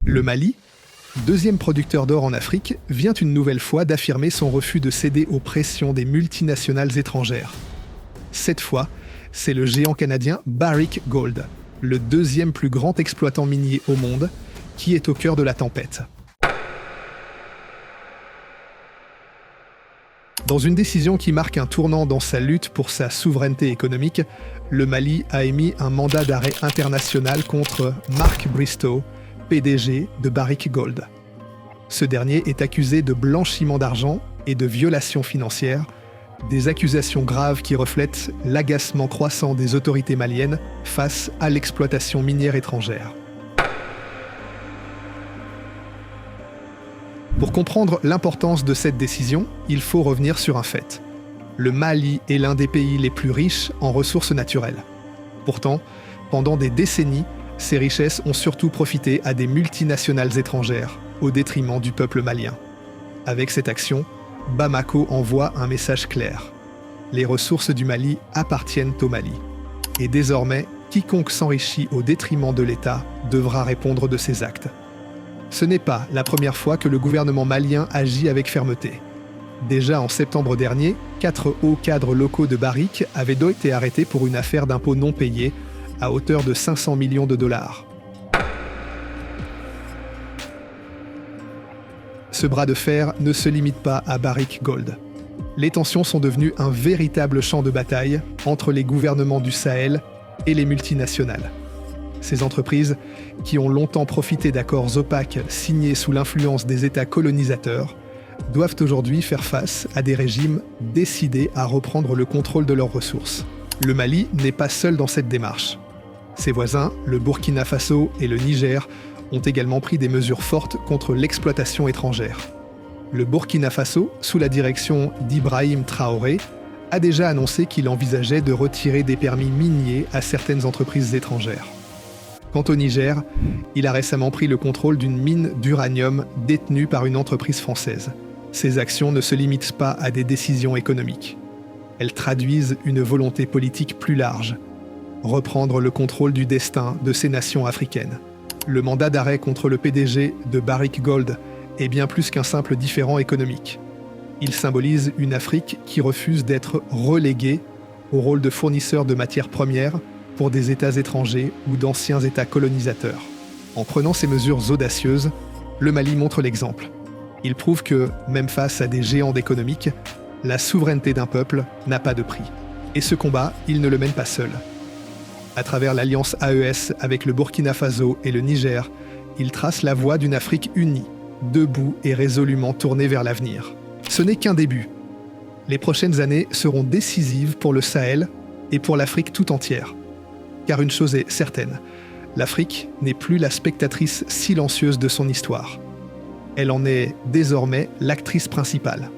Le Mali, deuxième producteur d'or en Afrique, vient une nouvelle fois d'affirmer son refus de céder aux pressions des multinationales étrangères. Cette fois, c'est le géant canadien Barrick Gold, le deuxième plus grand exploitant minier au monde, qui est au cœur de la tempête. Dans une décision qui marque un tournant dans sa lutte pour sa souveraineté économique, le Mali a émis un mandat d'arrêt international contre Mark Bristow, PDG de Barrick Gold. Ce dernier est accusé de blanchiment d'argent et de violations financières, des accusations graves qui reflètent l'agacement croissant des autorités maliennes face à l'exploitation minière étrangère. Pour comprendre l'importance de cette décision, il faut revenir sur un fait. Le Mali est l'un des pays les plus riches en ressources naturelles. Pourtant, pendant des décennies, ces richesses ont surtout profité à des multinationales étrangères, au détriment du peuple malien. Avec cette action, Bamako envoie un message clair. Les ressources du Mali appartiennent au Mali. Et désormais, quiconque s'enrichit au détriment de l'État devra répondre de ses actes. Ce n'est pas la première fois que le gouvernement malien agit avec fermeté. Déjà en septembre dernier, 4 hauts cadres locaux de Barrick avaient été arrêtés pour une affaire d'impôts non payés à hauteur de 500 millions de dollars. Ce bras de fer ne se limite pas à Barrick Gold. Les tensions sont devenues un véritable champ de bataille entre les gouvernements du Sahel et les multinationales. Ces entreprises, qui ont longtemps profité d'accords opaques signés sous l'influence des États colonisateurs, doivent aujourd'hui faire face à des régimes décidés à reprendre le contrôle de leurs ressources. Le Mali n'est pas seul dans cette démarche. Ses voisins, le Burkina Faso et le Niger, ont également pris des mesures fortes contre l'exploitation étrangère. Le Burkina Faso, sous la direction d'Ibrahim Traoré, a déjà annoncé qu'il envisageait de retirer des permis miniers à certaines entreprises étrangères. Quant au Niger, il a récemment pris le contrôle d'une mine d'uranium détenue par une entreprise française. Ces actions ne se limitent pas à des décisions économiques. Elles traduisent une volonté politique plus large, reprendre le contrôle du destin de ces nations africaines. Le mandat d'arrêt contre le PDG de Barrick Gold est bien plus qu'un simple différend économique. Il symbolise une Afrique qui refuse d'être reléguée au rôle de fournisseur de matières premières pour des États étrangers ou d'anciens États colonisateurs. En prenant ces mesures audacieuses, le Mali montre l'exemple. Il prouve que, même face à des géants économiques, la souveraineté d'un peuple n'a pas de prix. Et ce combat, il ne le mène pas seul. À travers l'alliance AES avec le Burkina Faso et le Niger, il trace la voie d'une Afrique unie, debout et résolument tournée vers l'avenir. Ce n'est qu'un début. Les prochaines années seront décisives pour le Sahel et pour l'Afrique tout entière. Car une chose est certaine, l'Afrique n'est plus la spectatrice silencieuse de son histoire. Elle en est désormais l'actrice principale.